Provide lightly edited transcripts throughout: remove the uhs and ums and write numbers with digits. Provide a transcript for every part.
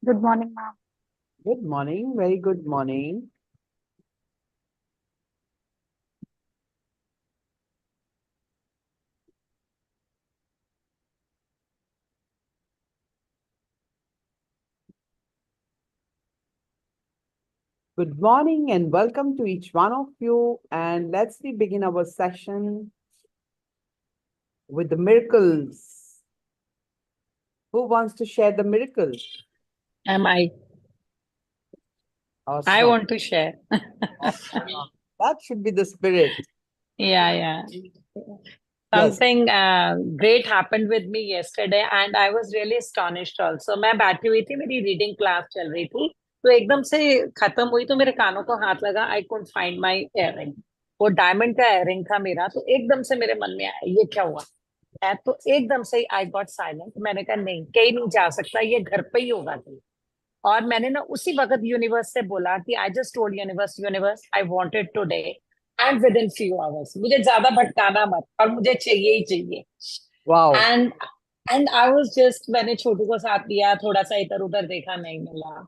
Good morning, ma'am. Good morning. Very good morning. Good morning and welcome to each one of you. And let's begin our session with the miracles. Who wants to share the miracles? Am I? I Awesome. want to share. Awesome. That should be the spirit. Yeah. Yes. Something great happened with me yesterday and I was really astonished also. मैं बैठी हुई थी, मेरी reading class चल रही थी, तो एकदम से खत्म हुई तो मेरे कानों को हाथ लगा. I couldn't find my earring. वो डायमंड का इयररिंग था मेरा, तो एकदम से मेरे मन में आया ये क्या हुआ है, तो एकदम से आई गॉट साइलेंट. मैंने कहा नहीं, कहीं नहीं जा सकता, ये घर पे ही होगा कहीं. और मैंने ना उसी वक्त यूनिवर्स से बोला कि आई just told universe, universe I wanted today and with in few hours, मुझे ज्यादा भटकाना मत और मुझे चाहिए ही चाहिए. Wow. And and I was just, मैंने छोटू को साथ लिया, थोड़ा सा इधर उधर देखा, नहीं मिला.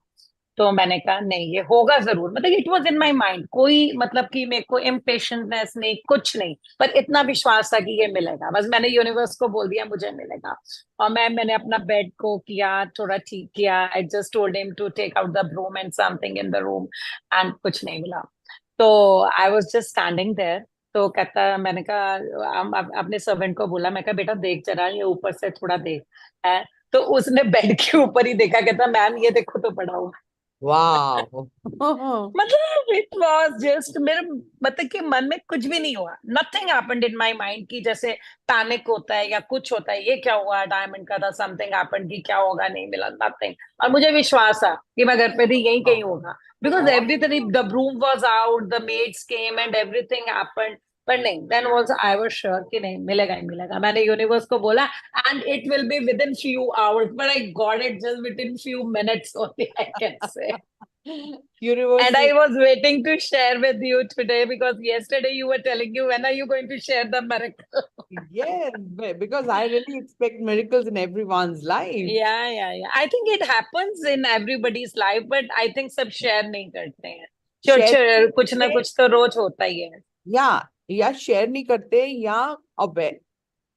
तो मैंने कहा नहीं, ये होगा जरूर. मतलब it was in my mind, कोई मतलब कि मेरे को इम्पेशेंटनेस नहीं, कुछ नहीं, पर इतना विश्वास था कि ये मिलेगा. बस मैंने यूनिवर्स को बोल दिया मुझे मिलेगा. और मैंने अपना बेड को किया, थोड़ा ठीक किया. I just told him to take out the broom and something in the room, and कुछ नहीं मिला. तो I was just standing there. तो कहता, मैंने कहा, अपने सर्वेंट को बोला, मैं कहा बेटा देख जरा, ये ऊपर से थोड़ा देख है. तो उसने बेड के ऊपर ही देखा, कहता मैम ये देखो तो पड़ा हुआ. Wow. मतलब इट वाज जस्ट मेरे, मतलब कि मन में कुछ भी नहीं हुआ. Nothing happened in my mind कि जैसे पैनिक होता है या कुछ होता है, ये क्या हुआ, डायमंड का था, समथिंग हैपेंड कि क्या होगा, नहीं मिला, नथिंग. और मुझे विश्वास था कि मैं घर पे थी, यही कहीं होगा. Because everything, the broom was out, the maids came and everything happened. पर नहीं, then also I was sure कि नहीं, मिलेगा ही मिलेगा. मैंने यूनिवर्स को बोला and it will be within few hours, but I got it just within few minutes only, I can say. Universe And is I was waiting to share with you today because yesterday you were telling you, when are you going to share the miracle? yes, because I really expect miracles in everyone's life. Yeah. I think it happens in everybody's life, but I think सब share नहीं करते हैं. Share कुछ ना कुछ तो रोज होता ही है. या शेयर नहीं करते या अवेयर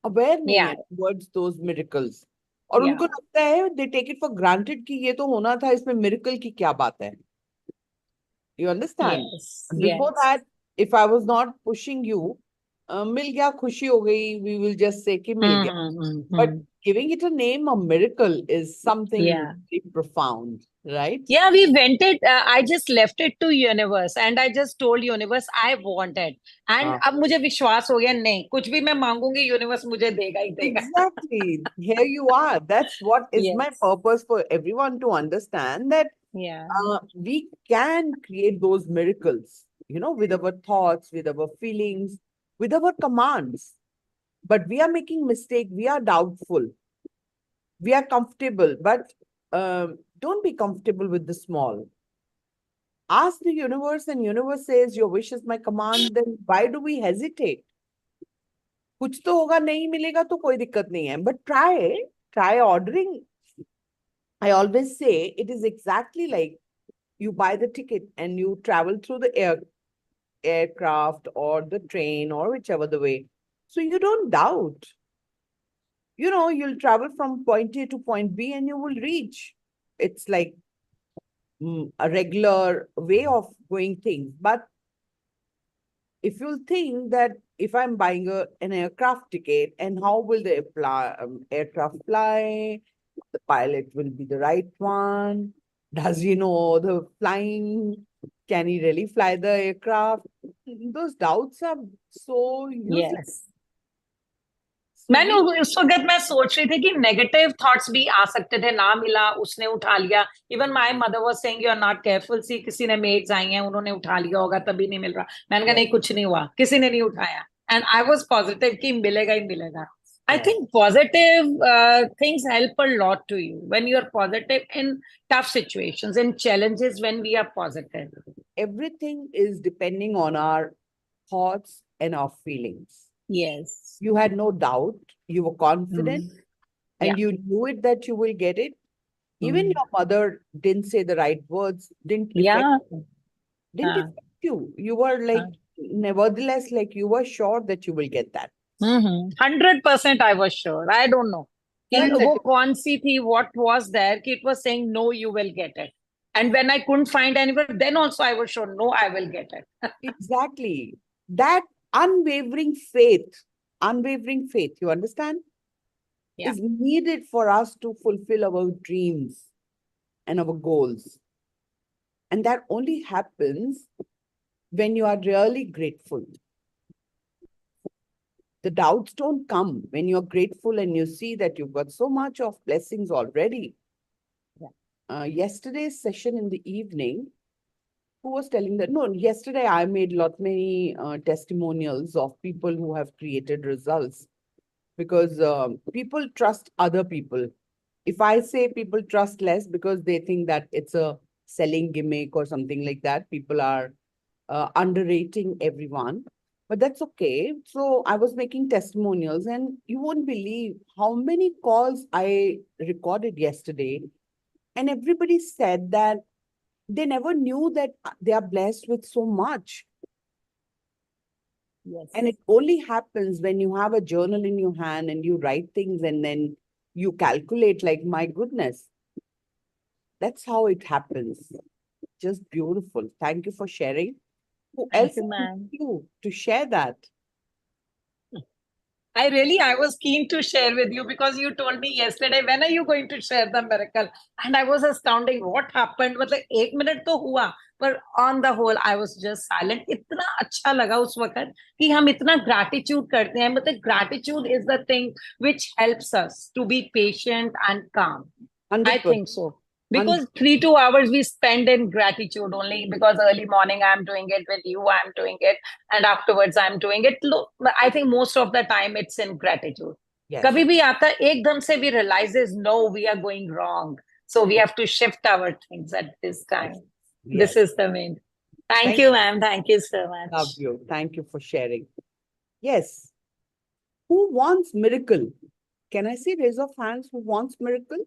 अवेयर नहीं Yeah, है टुवर्ड्स दोज मिरेकल्स. और yeah. उनको लगता है they take it for granted कि ये तो होना था, इसमें मिरेकल की क्या बात है. You understand. Before Yes. That if I was not pushing you, मिल गया, खुशी हो गई, वी विल जस्ट से कि मिल गया. But Hmm. Giving it a name, a miracle, is something Yeah. Very profound, right. Yeah, we went it. I just left it to universe and I just told universe I want it. And अब मुझे विश्वास हो गया, नहीं कुछ भी मैं मांगूंगी universe मुझे देगा ही देगा. Exactly. Here you are. That's what is my Yes. purpose, for everyone to understand that Yeah. we can create those miracles, with our thoughts, with our feelings, with our commands. But we are making mistake. We are doubtful. We are comfortable, but don't be comfortable with the small. Ask the universe, and universe says, "Your wish is my command." Then why do we hesitate? कुछ तो होगा, नहीं मिलेगा तो कोई दिक्कत नहीं है. But try ordering. I always say it is exactly like you buy the ticket and you travel through the aircraft or the train or whichever the way. So you don't doubt. You'll travel from point A to point B and you will reach. It's like a regular way of going things. But if you think that if I'm buying an aircraft ticket, and how will the aircraft fly? The pilot will be the right one. Does he know the flying? Can he really fly the aircraft? Those doubts are so useless. Yes. So मैंने उस वक्त मैं सोच रही थी कि negative thoughts भी आ सकते थे, ना मिला, उसने उठा लिया. Even my mother was saying you are not careful, see किसी ने मेड्स आई हैं, उन्होंने उठा लिया होगा तभी नहीं मिल रहा. मैंने कहा yes, नहीं, कुछ नहीं हुआ, किसी ने नहीं उठाया. एंड आई वाज पॉजिटिव कि मिलेगा ही मिलेगा. I yes. think positive things help a lot to you when you are positive in tough situations, in challenges, when we are positive. Everything is depending on our thoughts and our feelings. Yes. You had no doubt. You were confident Yeah. and you knew it that you will get it. Even your mother didn't say the right words, Yeah. didn't हाँ, affect you. You were like, हाँ. nevertheless, like you were sure that you will get that. 100% I was sure. I don't know कि That's वो it. कौन सी थी, what was there कि it was saying no, you will get it. And when I couldn't find anywhere, then also I was sure no, I will get it. Exactly. That unwavering faith, you understand, Yeah. is needed for us to fulfill our dreams and our goals. And that only happens when you are really grateful. The doubts don't come when you're grateful and you see that you've got so much of blessings already. Yesterday's session in the evening, who was telling that? No, yesterday I made many testimonials of people who have created results because people trust other people. If I say people trust less because they think that it's a selling gimmick or something like that, people are underrating everyone. But that's okay. So I was making testimonials, and you won't believe how many calls I recorded yesterday. And everybody said that they never knew that they are blessed with so much. Yes. And it only happens when you have a journal in your hand and you write things and then you calculate, like, my goodness, that's how it happens. Just beautiful. Thank you for sharing. Who Thank else you, is ma'am. you to share that? I was keen to share with you because you told me yesterday, when are you going to share the miracle? And I was astounding. What happened? मतलब 1 minute तो हुआ, but on the whole, I was just silent. इतना अच्छा लगा उस वक्त कि हम इतना gratitude करते हैं. मतलब gratitude is the thing which helps us to be patient and calm. I 100%. think so. Because 3 2 hours we spend in gratitude only because early morning I'm doing it with you, I'm doing it, and afterwards I'm doing it. Look, I think most of the time it's in gratitude. Yes. कभी भी आता एकदम से we realizes no, we are going wrong. So we have to shift our things at this time. Yes. This is the main. Thank you, ma'am. Thank you so much. Love you. Thank you for sharing. Yes. Who wants miracle? Can I see raise of hands who wants miracle?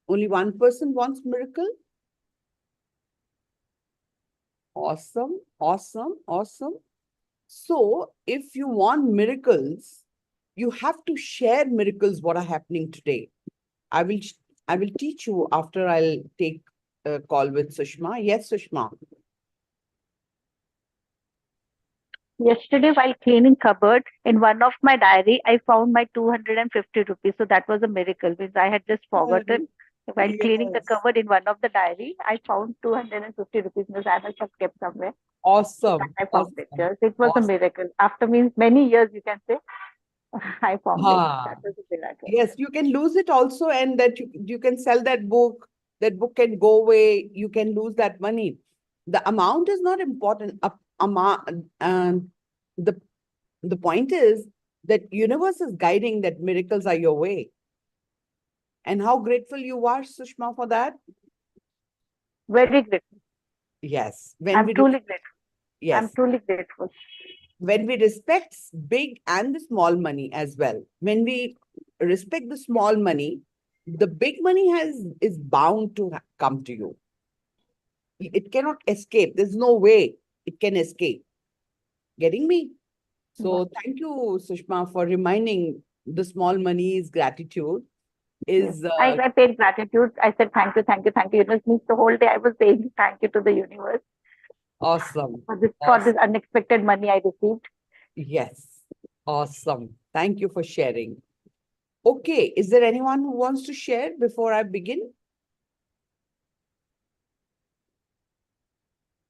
Only one person wants miracle? Awesome, awesome, awesome. So if you want miracles, you have to share miracles what are happening today. I will teach you after I'll take a call with Sushma. Yes, Sushma. Yesterday, while cleaning cupboard, in one of my diary, I found my 250 rupees. So that was a miracle because I had just forgotten. While cleaning the Yes. cupboard in one of the diary, I found 250 rupees because I must have kept somewhere. Awesome. I found it. Awesome. Yes, it was a Awesome. miracle. After means many years, you can say, I found it. Ah, That was a miracle. yes, you can lose it also, and that you can sell that book. That book can go away. You can lose that money. The amount is not important. The the point is that universe is guiding that miracles are your way. And how grateful you are, Sushma, for that? Very grateful. Yes. I'm truly grateful. Yes. I'm truly grateful. When we respect big and the small money as well, when we respect the small money, the big money is bound to come to you. It cannot escape. There's no way it can escape. Getting me? So thank you, Sushma, for reminding the small money is gratitude. Yes. Is I paid gratitude. I said thank you, thank you, thank you. It was means the whole day I was saying thank you to the universe awesome. for this Awesome. unexpected money I received. Yes. Awesome. Thank you for sharing. Okay. Is there anyone who wants to share before I begin?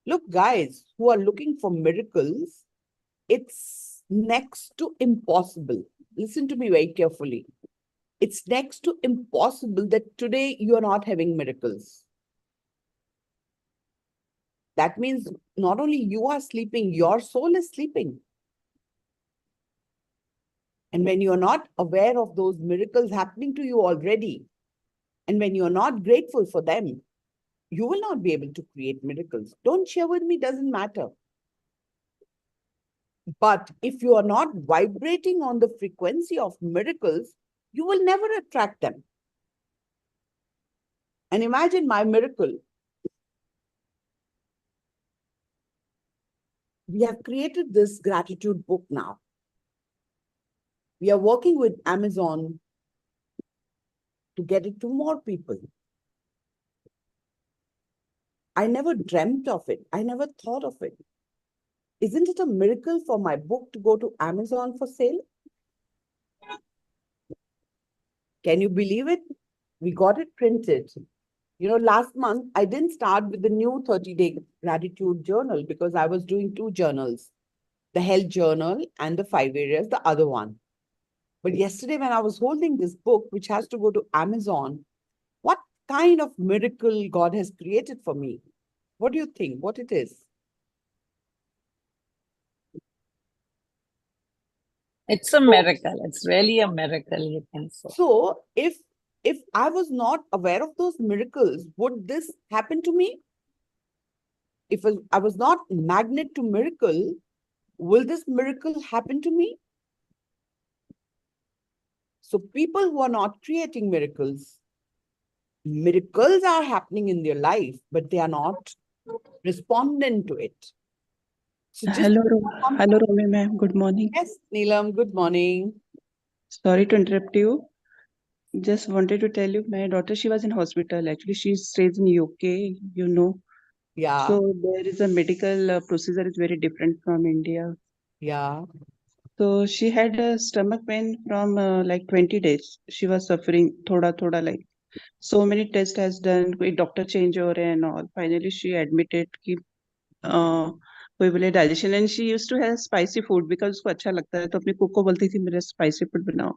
Look, guys who are looking for miracles, it's next to impossible. Listen to me very carefully. It's next to impossible that today you are not having miracles. That means not only you are sleeping, your soul is sleeping. And when you're not aware of those miracles happening to you already, and when you're not grateful for them, you will not be able to create miracles. Don't share with me, doesn't matter. But if you are not vibrating on the frequency of miracles, you will never attract them. And imagine my miracle. We have created this gratitude book now. We are working with Amazon to get it to more people. I never dreamt of it. I never thought of it. Isn't it a miracle for my book to go to Amazon for sale? Can you believe it? We got it printed. Last month, I didn't start with the new 30-day gratitude journal because I was doing two journals, the health journal and the 5 areas, the other one. But yesterday, when I was holding this book, which has to go to Amazon, what kind of miracle God has created for me? What do you think? What it is? It's a miracle. It's really a miracle, you can say. So if I was not aware of those miracles, would this happen to me? If I was not magnet to miracle, will this miracle happen to me? So people who are not creating miracles, miracles are happening in their life, but they are not responding to it. So just Hello, Romi ma'am. Good morning. yes, Neelam, good morning. Sorry to interrupt you. Just wanted to tell you, my daughter, she was in hospital. Actually, she stays in UK, you know. Yeah, So there is a medical procedure is very different from India. yeah, So she had a stomach pain from like 20 days. She was suffering thoda like so many tests has done, कोई doctor change हो रहे हैं and all. Finally, she admitted कि कोई बोले digestion and she used to have spicy food because उसको अच्छा लगता है तो अपनी कुक को बोलती थी मेरे स्पाइसी फूड बनाओ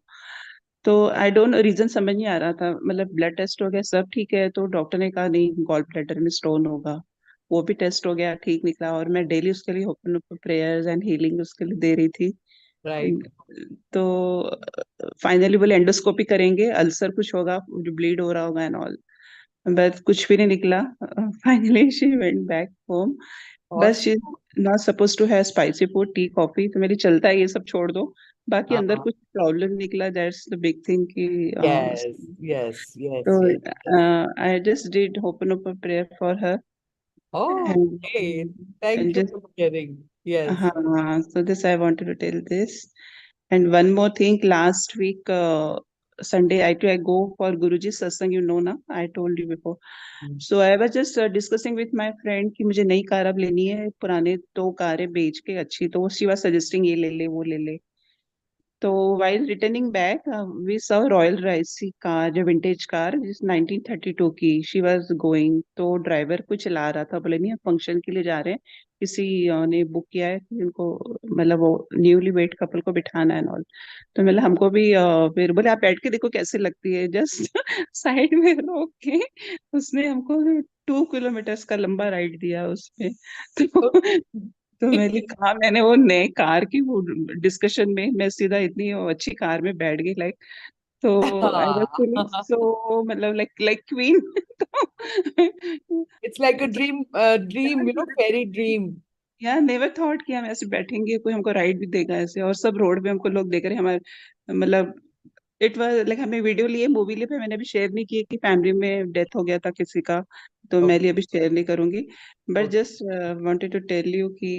तो आई डोंट रीजन समझ नहीं आ रहा था मतलब ब्लड टेस्ट हो गया सब ठीक है तो डॉक्टर ने कहा नहीं गॉल ब्लैडर में स्टोन होगा वो भी टेस्ट हो गया ठीक निकला और मैं डेली उसके लिए ओपन प्रेयर्स एंड हीलिंग उसके लिए दे रही थी right. तो फाइनली बोले एंडोस्कोपी करेंगे अल्सर कुछ होगा जो ब्लीड हो रहा होगा एंड ऑल बट कुछ भी नहीं निकला finally she went back home बस she Awesome. Not suppose to have spicy food tea coffee तो मेरी चलता है ये सब छोड़ दो बाकी अंदर Uh, कुछ प्रॉब्लम निकला दैट्स द बिग थिंग कि yes, yes, yes, तो yes, yes. I just did open up a prayer for her Oh, okay. Thank and you just for sharing. Yes. हाँ so this I wanted to tell this and one more thing last week Sunday I go for Guruji satsang you know na I told you before Mm. so I was just discussing with my friend कि मुझे नई car अब लेनी है पुराने दो कारें बेच के अच्छी तो she was suggesting ये ले ले वो ले ले तो while returning back we saw Royal Rice car जो vintage car जिस 1932 की she was going तो ड्राइवर कुछ चला रहा था बोले नहीं हम फंक्शन के लिए जा रहे हैं किसी ने बुक किया है कि उनको मतलब वो न्यूली वेड कपल को बिठाना है ऑल तो मतलब हमको भी फिर बोले आप बैठ के देखो कैसे लगती है जस्ट साइड में रोक के उसने हमको 2 किलोमीटर का लंबा राइड दिया उसमें तो तो कहा मैंने वो नए कार की वो डिस्कशन में मैं सीधा इतनी वो अच्छी कार में बैठ गई लाइक तो आई वाज फीलिंग सो मतलब लाइक क्वीन तो It's like a dream, fairy dream. यार नेवर थॉट कि हम ऐसे बैठेंगे कोई हमको राइड भी देगा ऐसे और सब रोड पे हमको लोग देख रहे हैं हमारे मतलब इट वाज लाइक हमें वीडियो लिए मूवी लिए पे मैंने अभी शेयर नहीं किए कि फैमिली में डेथ हो गया था किसी का तो मैं Okay, लिए अभी शेयर नहीं करूंगी but okay. Just wanted to tell you कि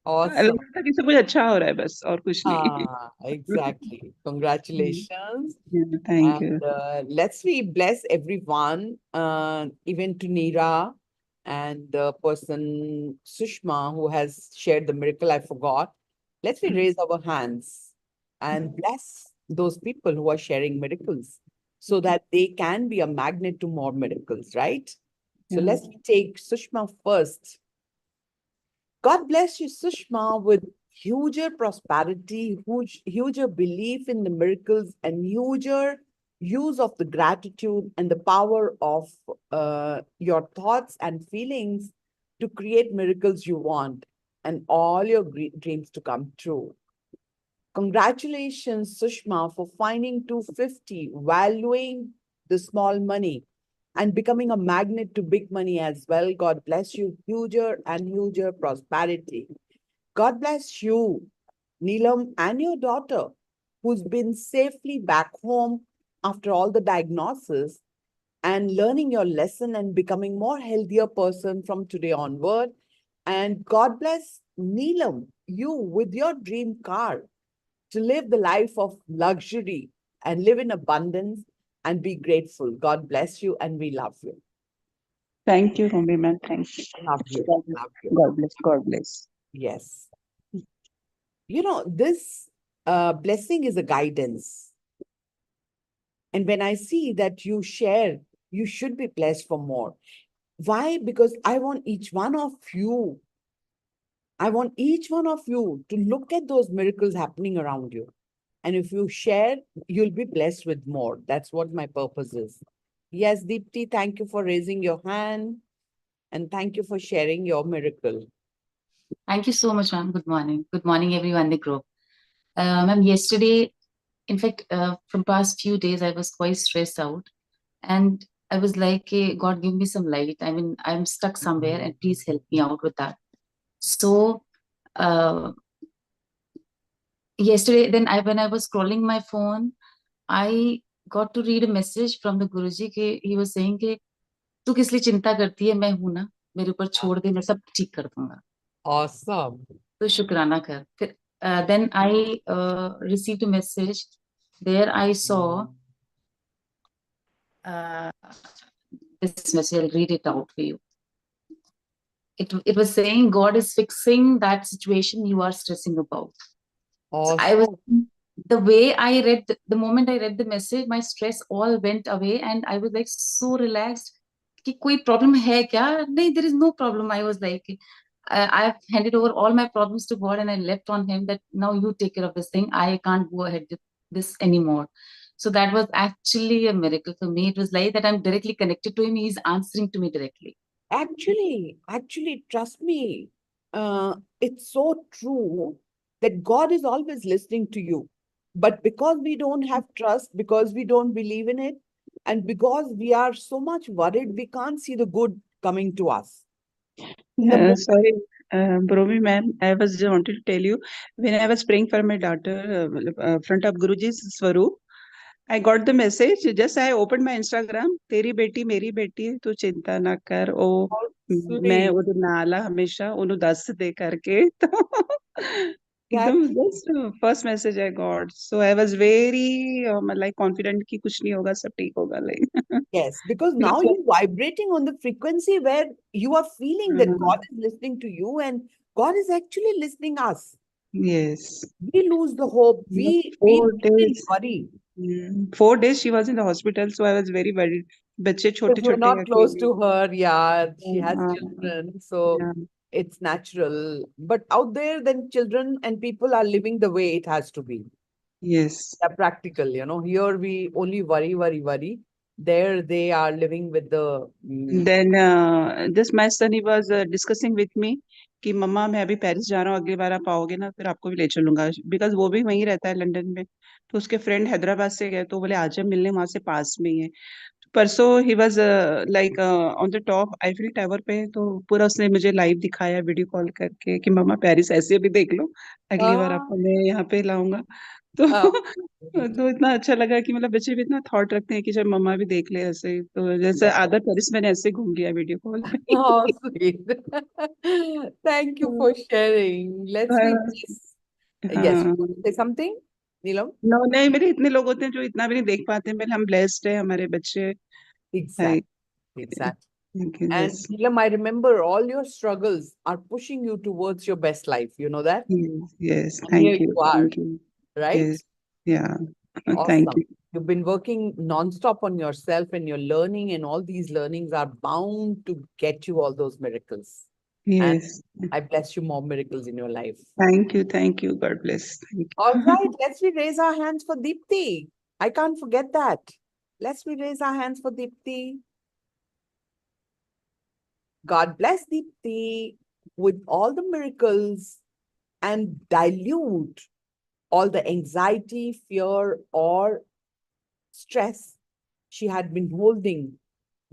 Awesome. लगता कि सब कुछ अच्छा हो रहा है बस और कुछ नहीं Exactly. Congratulations. Thank you And let's we bless everyone, even to Neera and the person Sushma who has shared the miracle I forgot. Let's we raise our hands and bless those people who are sharing miracles so that they can be a magnet to more miracles, right? So let's take Sushma first. God bless you, Sushma, with huger prosperity, huger belief in the miracles, and huger use of the gratitude and the power of your thoughts and feelings to create miracles you want and all your dreams to come true. Congratulations, Sushma, for finding 250, valuing the small money and becoming a magnet to big money as well. God bless you, huger and huger prosperity. God bless you, Neelam, and your daughter, who's been safely back home after all the diagnosis and learning your lesson and becoming more healthier person from today onward. And God bless Neelam, you with your dream car to live the life of luxury and live in abundance and be grateful. God bless you and we love you. Thank you, Romi ma'am. Thank you. Love you. God bless. Love you. God bless. God bless. Yes. This blessing is a guidance. And when I see that you share, you should be blessed for more. Why? Because I want each one of you to look at those miracles happening around you. And if you share, you'll be blessed with more. That's what my purpose is. Yes, Deepti, thank you for raising your hand. And thank you for sharing your miracle. Thank you so much, ma'am. Good morning. Good morning, everyone in the group. Ma'am, yesterday, in fact, from past few days, I was quite stressed out. And I was like, hey, God, give me some light. I mean, I'm stuck somewhere and please help me out with that. So, uh, yesterday, when I was scrolling my phone, I got to read a message from the Guruji. He was saying कि तू किस लिए चिंता करती है, मैं हूं ना, मेरे ऊपर छोड़ दे, मैं सब ठीक कर दूंगा. Awesome. तो शुक्राना कर. फिर then I received a message. There I saw this message. I'll read it out for you. It was saying God is fixing that situation you are stressing about. So I was, the way I read, the moment I read the message, my stress all went away and I was like so relaxed. कि कोई problem है क्या? नहीं, there is no problem. I was like, I've handed over all my problems to God and I left on Him that now you take care of this thing. I can't go ahead with this anymore. So that was actually a miracle for me. It was like that I'm directly connected to Him. He's answering to me directly. Actually, trust me, it's so true that God is always listening to you. But because we don't have trust, because we don't believe in it, and because we are so much worried, we can't see the good coming to us. Sorry, Romi ma'am, I was just wanted to tell you, when I was praying for my daughter, front of Guruji's Swaroop, I got the message. Just I opened my Instagram. तेरी बेटी मेरी बेटी तू चिंता ना कर ओ मैं Sweet. ਉਹਦੇ ਨਾਲ ਆ ਹਮੇਸ਼ਾ ਉਹਨੂੰ ਦੱਸ ਦੇ ਕਰਕੇ तो एकदम That's just first message I got. So I was very like confident कि कुछ नहीं होगा सब ठीक होगा like. yes, because now you're vibrating on the frequency where you are feeling that God is listening to you and God is actually listening us. Yes. We lose the hope. We 4 really days. worry. 4 days she was in the hospital, so I was very worried. बच्चे Because छोटे we're छोटे not close अकेले. to her, yeah. She has हाँ, children, so yeah. it's natural. But out there, then children and people are living the way it has to be. Yes. They're practical, Here we only worry, worry, worry. There they are living with the Then just my son he was discussing with me कि मम्मा मैं अभी Paris जा रहा हूँ अगली बार आप आओगे ना फिर आपको भी ले चलूंगा बिकॉज वो भी वहीं रहता है लंदन में तो उसके फ्रेंड हैदराबाद से गए तो बोले आजा मिलने वहां से पास में ही है परसों he was like on the top Eiffel tower पे तो पूरा उसने मुझे लाइव दिखाया वीडियो कॉल करके कि मम्मा पेरिस ऐसे भी देख लो अगली बार ah, आपको मैं यहाँ पे लाऊंगा तो ah, तो इतना अच्छा लगा कि मतलब बच्चे भी इतना थॉट रखते हैं कि जब मम्मा भी देख ले ऐसे तो जैसे आधा पेरिस मैंने ऐसे घूम लिया वीडियो कॉल पे how sweet. Thank you for sharing. Let's be blessed. Yes, you हाँ want to say something, Neelam? No नहीं मेरे इतने लोग होते हैं जो इतना भी नहीं देख पाते हैं हम ब्लेस्ड है हमारे बच्चे Exactly, exactly. And बस Neelam, I remember all your struggles are pushing you towards your best life. You know that? Yes And here you are, thank you right? Yes yeah thank Awesome. You You've been working non-stop on yourself and you're learning, and all these learnings are bound to get you all those miracles. And yes I bless you more miracles in your life. Thank you God bless thank All you right, let's we raise our hands for Deepti. I can't forget that. Let's we raise our hands for Deepti. God bless Deepti with all the miracles and dilute all the anxiety, fear, or stress she had been holding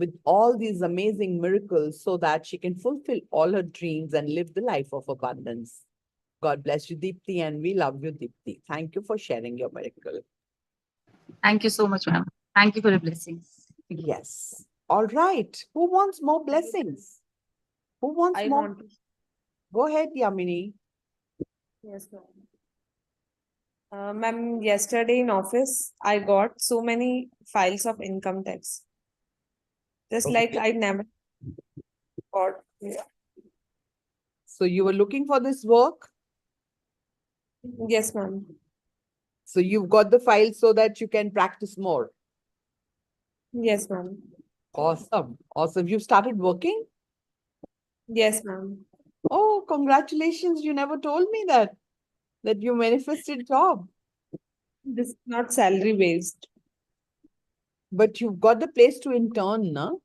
with all these amazing miracles so that she can fulfill all her dreams and live the life of abundance. God bless you, Deepti, and we love you, Deepti. Thank you for sharing your miracle. Thank you so much, ma'am. Thank you for your blessings. Yes. All right. Who wants more blessings? Who wants I more? want to. Go ahead, Yamini. Yes, ma'am. Ma'am, yesterday in office, I got so many files of income tax. Just like I never got. Yeah. So you were looking for this work. Yes, ma'am. So you've got the file so that you can practice more. Yes, ma'am. Awesome. Awesome. You started working? Yes, ma'am. Oh, congratulations. You never told me that you manifested job. This is not salary based. But you've got the place to intern, no?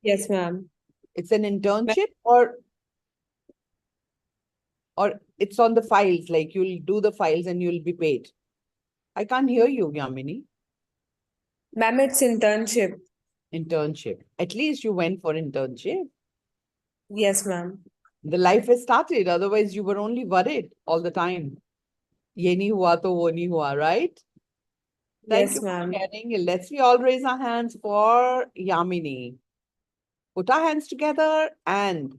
Yes, ma'am. It's an internship or it's on the files, like you'll do the files and you'll be paid. I can't hear you, Yamini. Ma'am, it's internship. Internship. At least you went for internship. Yes, ma'am. The life has started. Otherwise, you were only worried all the time. Ye nahi hua to wo nahi hua, right? Thank Yes, you for ma'am. sharing. Let's we all raise our hands for Yamini. Put our hands together and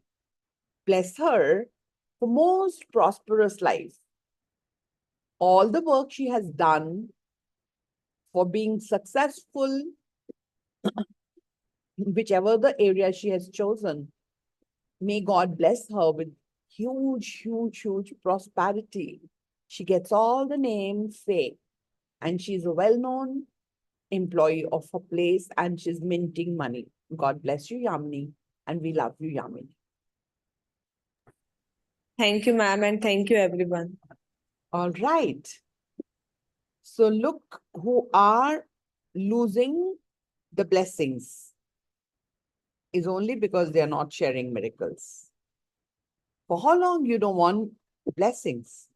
bless her for most prosperous life. All the work she has done for being successful, whichever the area she has chosen, may God bless her with huge, huge, huge prosperity. She gets all the names say, and she's a well-known employee of her place and she's minting money. God bless you, Yamini, and we love you, Yamini. Thank you, ma'am, and thank you, everyone. All right. So look who are losing the blessings is only because they are not sharing miracles. For how long you don't want blessings?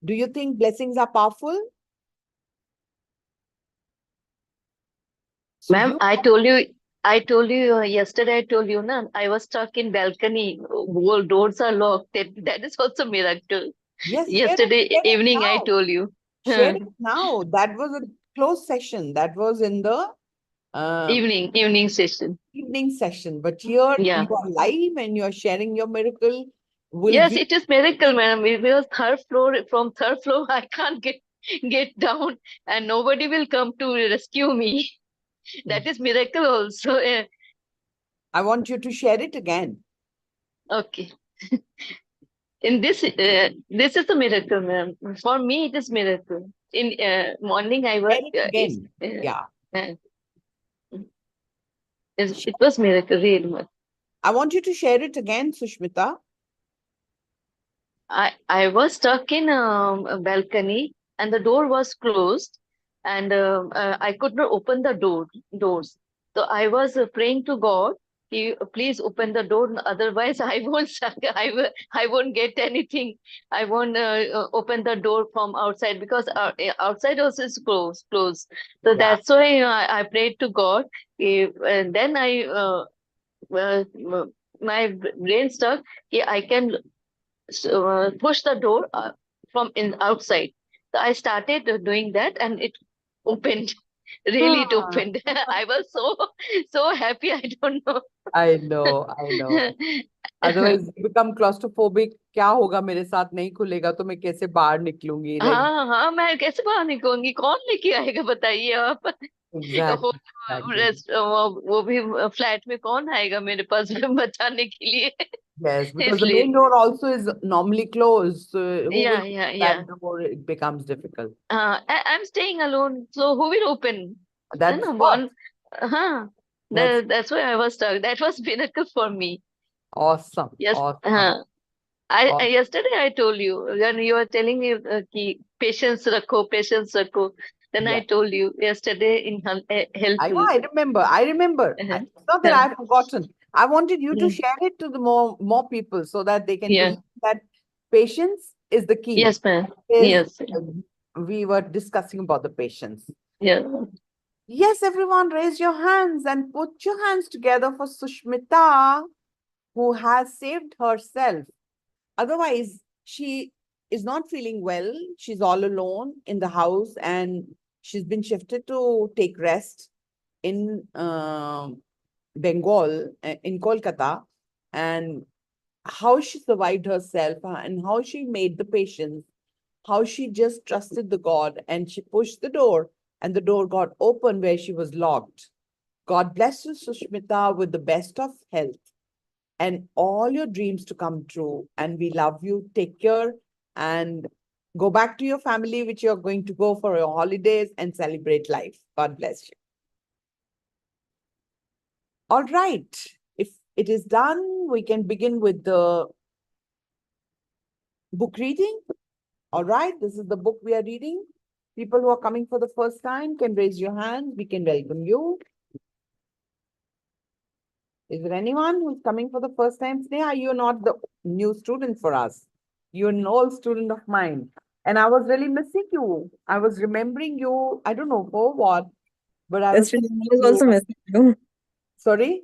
Do you think blessings are powerful? So Ma'am, you, I told you yesterday, I told you, na, I was stuck in balcony, wall doors are locked. That is also miracle. yes, Yesterday share it evening, I now. told you. Share it now. That was a closed session. That was in the Evening session. evening session. But here Yeah. you are live and you are sharing your miracle. Will Yes, give it is miracle, madam. Because third floor, from third floor, I can't get down, and nobody will come to rescue me. That is miracle also. I want you to share it again. Okay. In this is a miracle, ma'am. For me, it is miracle. In morning, I was Share it again. Yeah. uh, it was miracle, really. Ma'am. I want you to share it again, Sushmita. I was stuck in a balcony and the door was closed and I could not open the doors. So I was praying to God, please open the door, otherwise I won't I won't get anything. I won't open the door from outside because outside also is closed. So Yeah. that's why I prayed to God. And then uh, my brain stuck. I can push the door from in outside. So I started doing that, and it opened. Really, it Ah, opened. I was so happy. I don't know. I know, I know. Otherwise, you become claustrophobic. क्या होगा मेरे साथ नहीं खुलेगा तो मैं कैसे बाहर निकलूंगी? Like हाँ हाँ, मैं कैसे बाहर निकलूंगी? कौन लेके आएगा बताइए आप? वो exactly, exactly. वो भी फ्लैट में कौन आएगा मेरे पास बचाने के लिए? Yes, because the इसलिए main door also is normally closed. So who will yeah, open yeah, that yeah. door? It becomes difficult. I'm staying alone, so who will open? That's And what. one, huh? That's That's why I was stuck. That was miracle for me. awesome. Yes. Awesome. I yesterday I told you when you were telling me ki patience rakho. Then I Yeah. told you yesterday in health I know, week. I remember. I remember. Uh-huh. It's not that Uh, I've forgotten. I wanted you to mm, share it to the more people so that they can yeah. believe that patience is the key. Yes, ma'am. Is Yes. we were discussing about the patience. Yeah. Yes, everyone, raise your hands and put your hands together for Sushmita, who has saved herself. Otherwise, she is not feeling well. She's all alone in the house and she's been shifted to take rest. in Bengal, in Kolkata, and how she survived herself and how she made the patients, how she just trusted the God and she pushed the door and the door got open where she was locked. God bless you, Sushmita, with the best of health and all your dreams to come true. And we love you. Take care and go back to your family, which you're going to go for your holidays and celebrate life. God bless you. All right. If it is done, we can begin with the book reading. All right. This is the book we are reading. People who are coming for the first time can raise your hand. We can welcome you. Is there anyone who's coming for the first time? Sneha, you're not the new student for us. You're an old student of mine. And I was really missing you. I was remembering you. I don't know for what, but I was Yesterday I thinking was you. also missing you. Sorry?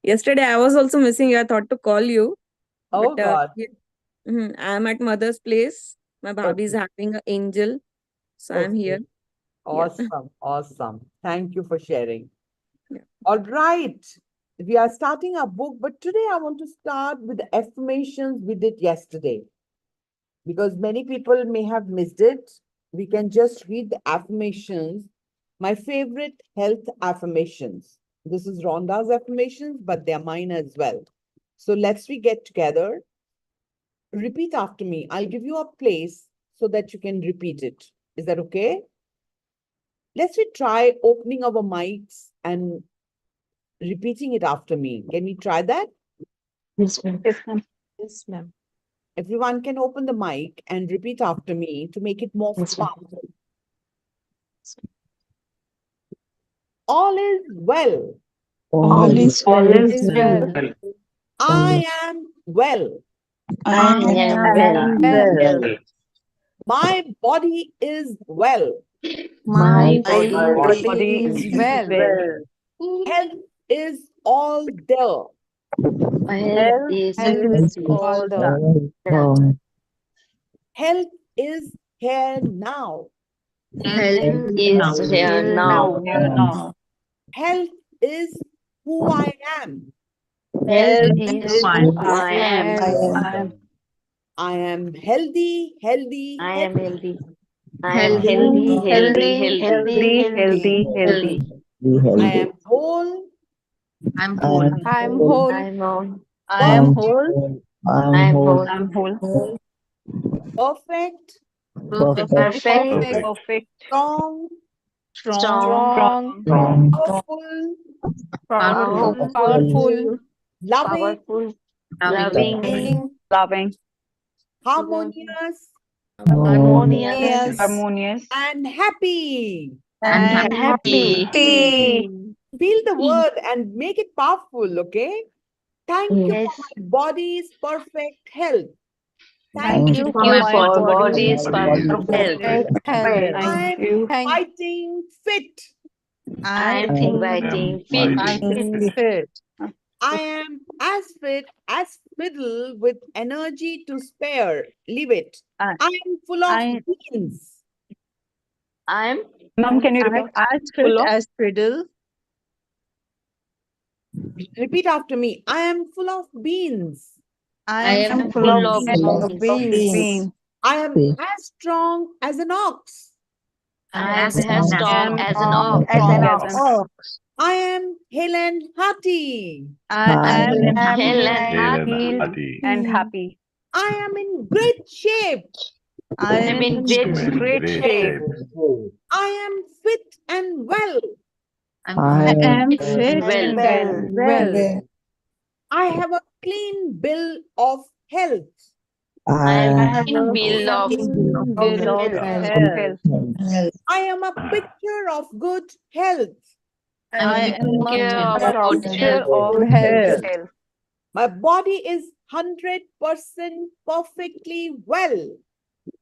Yesterday I was also missing you. I thought to call you, Oh, but God. I'm at mother's place. My baby is Okay. having an angel, so I'm here. Okay. Yeah. Awesome. Awesome. Thank you for sharing. Yeah. All right. We are starting our book, but today I want to start with the affirmations we did yesterday because many people may have missed it. We can just read the affirmations. My favorite health affirmations. This is Rhonda's affirmations, but they're mine as well. So let's we get together. Repeat after me. I'll give you a place so that you can repeat it. Is that okay? Let's we try opening our mics and repeating it after me. Can we try that? Yes, ma'am. Yes, ma'am. Everyone can open the mic and repeat after me to make it more Yes, ma'am. fun. All is well. All is All well. is well. I am well. I am well. well. My body is well. My My body body is is well. Health is all there. Health is Health is all the Health is here now. health is here now. Health is who I am. Health is is who who I I am. am. I am healthy, healthy, I am healthy. I am Healthy, healthy, healthy, healthy, healthy. I am whole, I'm whole. I'm whole. I'm on. I am whole. I am whole. I'm whole. perfect, Perfect. Perfect, Perfect. strong, strong, Strong, powerful, Powerful. powerful, powerful, loving, powerful, Loving. loving, Loving. harmonious, harmonious, Harmonious. and happy. And and happy. happy. happy. Feel the word and make it powerful, okay? Thank you for Yes. my body's perfect health. Thank Thank you you for my for body's body's perfect health. Perfect health. Thank I'm you. fighting fit. I am inviting fit. Fit. I am as fit as fiddle with energy to spare. Leave it. I- I am full of I- beans. I'm Ma'am, can you I'm repeat? as Full fit of? as fiddle. Repeat after me. I am full of beans. I am full full of of Beans. beans. I am as strong as an ox. I am as as strong as an ox. strong as an ox. I am hale and hearty. I I am am hale and healed happy. and happy. I am in great shape. I I'm am in in great great shape. I am fit and well. I'm I fit. am and fit well. and well. Well. I have a clean bill of health. I am I have in a bill of clean bill of health. health. I am a picture of good health. I'm I a am a picture of picture of good health. good Health. health. My body is 100% perfectly well.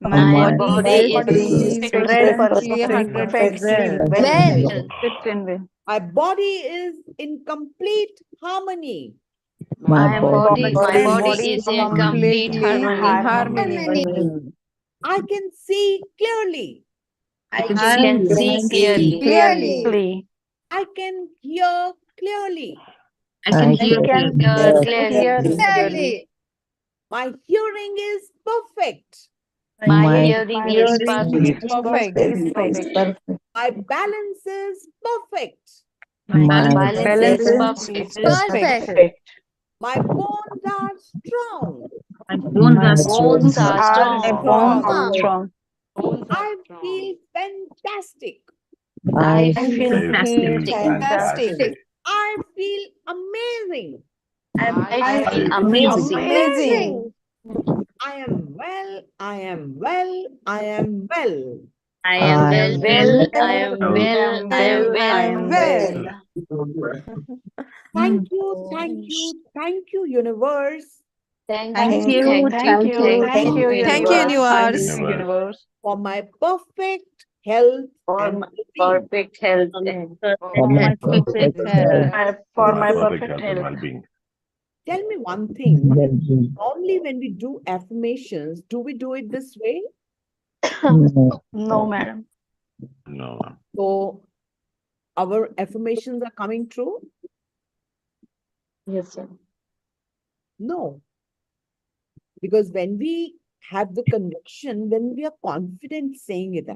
My My body body is is Perfectly 100% well. fit and well. My body is in complete harmony. my body My body is in complete Completely in harmony. harmony. I can see clearly. I can I You can see see clearly. Clearly. clearly. I can hear clearly. I can I hear can clearly. hear clearly. My hearing is perfect. My hearing is Hearing is perfect. perfect. My balance is perfect. My balance is Balance is perfect. perfect. My bones are strong. My bones My are bones strong. are My bones are strong. strong. I feel fantastic. I I feel feel fantastic. fantastic. I feel amazing. I I feel feel amazing. amazing. I am well. I am well. I am well. I am I am well. I well. am well. I Well, am well. well. Thank you. Thank you. Thank you, universe, Thank Thank you. you. Thank you. Thank you. Thank you, Thank you, universe, universe. for my perfect health for and my well-being. perfect health and For my perfect health. for my perfect health. Tell me one thing. Normally, when we do affirmations, do we do it this way? No, madam. So, our affirmations are coming true? Yes, sir. No. Because when we have the conviction, when we are confident saying it,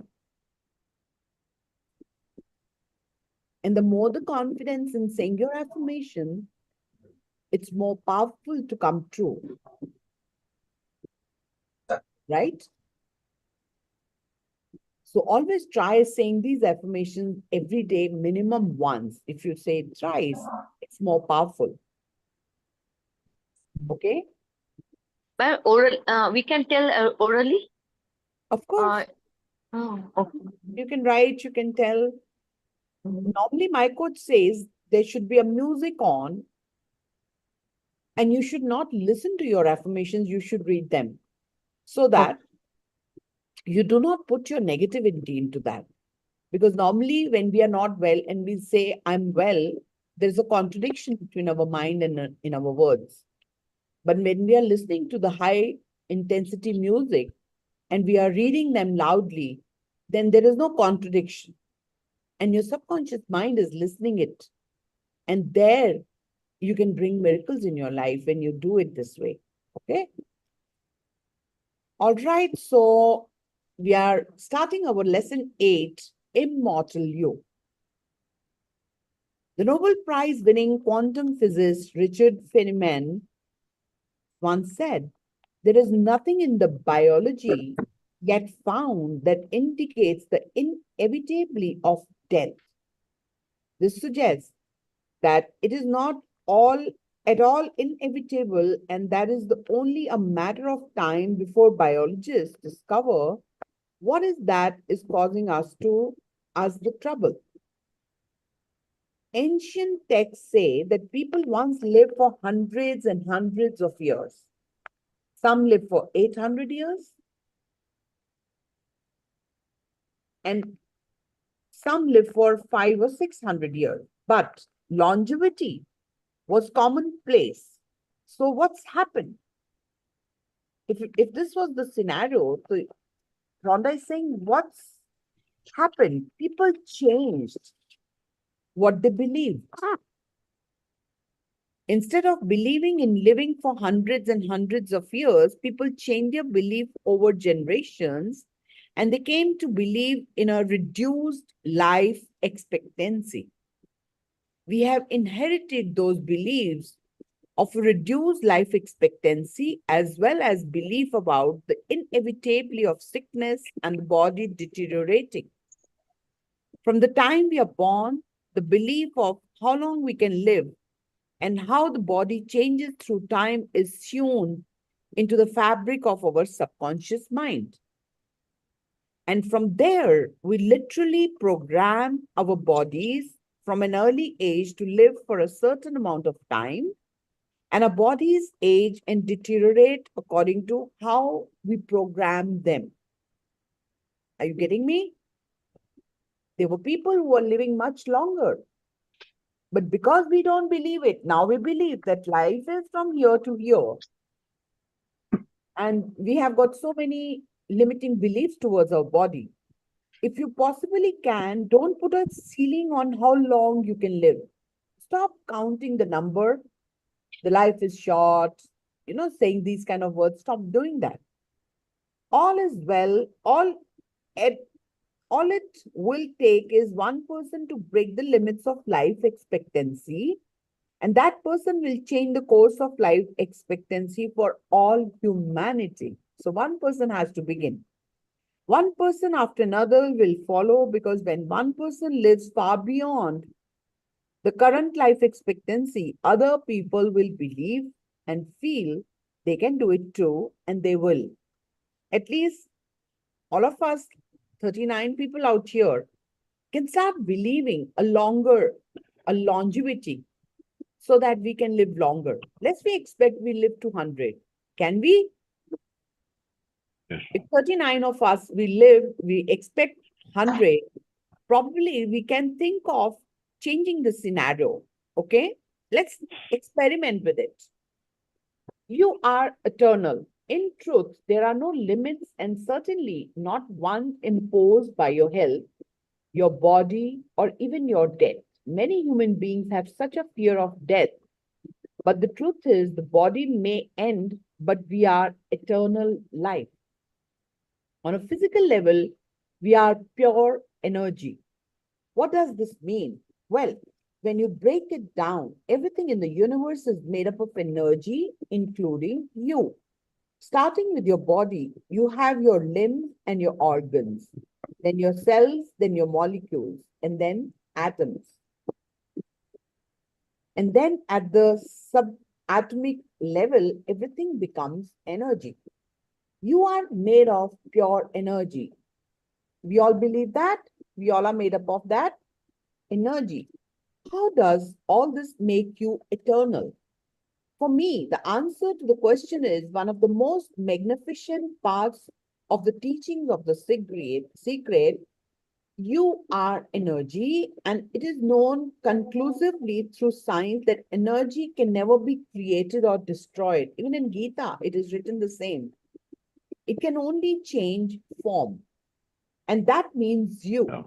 and the more the confidence in saying your affirmation, it's more powerful to come true. Right? So always try saying these affirmations every day, minimum once. If you say it thrice, it's more powerful. Okay? But oral, we can tell orally. Of course. Okay. You can write, you can tell. Normally, my coach says there should be a music on, and you should not listen to your affirmations, you should read them so that you do not put your negativity into that. Because normally, when we are not well and we say, I'm well, there's a contradiction between our mind and in our words. But when we are listening to the high intensity music and we are reading them loudly, then there is no contradiction. And your subconscious mind is listening it. And there you can bring miracles in your life when you do it this way. Okay? All right. So we are starting our lesson 8, Immortal You. The Nobel Prize winning quantum physicist Richard Feynman once said, there is nothing in the biology yet found that indicates the inevitability of death. This suggests that it is not at all inevitable, and that is the only a matter of time before biologists discover what is that is causing us the trouble. Ancient texts say that people once lived for hundreds and hundreds of years. Some live for 800 years, and some live for 500 or 600 years. But longevity was commonplace. So what's happened? If this was the scenario, so Rhonda is saying, what's happened? People changed what they believed. Instead of believing in living for hundreds and hundreds of years, people changed their belief over generations, and they came to believe in a reduced life expectancy. We have inherited those beliefs of reduced life expectancy, as well as belief about the inevitability of sickness and the body deteriorating. From the time we are born, the belief of how long we can live and how the body changes through time is hewn into the fabric of our subconscious mind. And from there, we literally program our bodies from an early age to live for a certain amount of time, and our bodies age and deteriorate according to how we program them. Are you getting me? There were people who were living much longer. But because we don't believe it, now we believe that life is from year to year. And we have got so many limiting beliefs towards our body. If you possibly can, don't put a ceiling on how long you can live. Stop counting the number. The life is short, saying these kind of words. Stop doing that. All is well. All it will take is one person to break the limits of life expectancy, and that person will change the course of life expectancy for all humanity. So one person has to begin. One person after another will follow, because when one person lives far beyond the current life expectancy, other people will believe and feel they can do it too, and they will. At least all of us, 39 people out here, can start believing a longevity, so that we can live longer. Let's we expect we live to 100. Can we? Yes. If 39 of us, we expect 100, probably we can think of changing the scenario. Okay? Let's experiment with it. You are eternal. In truth, there are no limits, and certainly not one imposed by your health, your body, or even your death. Many human beings have such a fear of death, but the truth is the body may end, but we are eternal life. On a physical level, we are pure energy. What does this mean? Well, when you break it down, everything in the universe is made up of energy, including you. Starting with your body, you have your limbs and your organs, then your cells, then your molecules, and then atoms. And then at the subatomic level, everything becomes energy. You are made of pure energy. We all believe that. We all are made up of that energy. How does all this make you eternal? For me, the answer to the question is one of the most magnificent parts of the teachings of the secret. You are energy, and it is known conclusively through science that energy can never be created or destroyed. Even in Gita, it is written the same. It can only change form. And that means you. Yeah.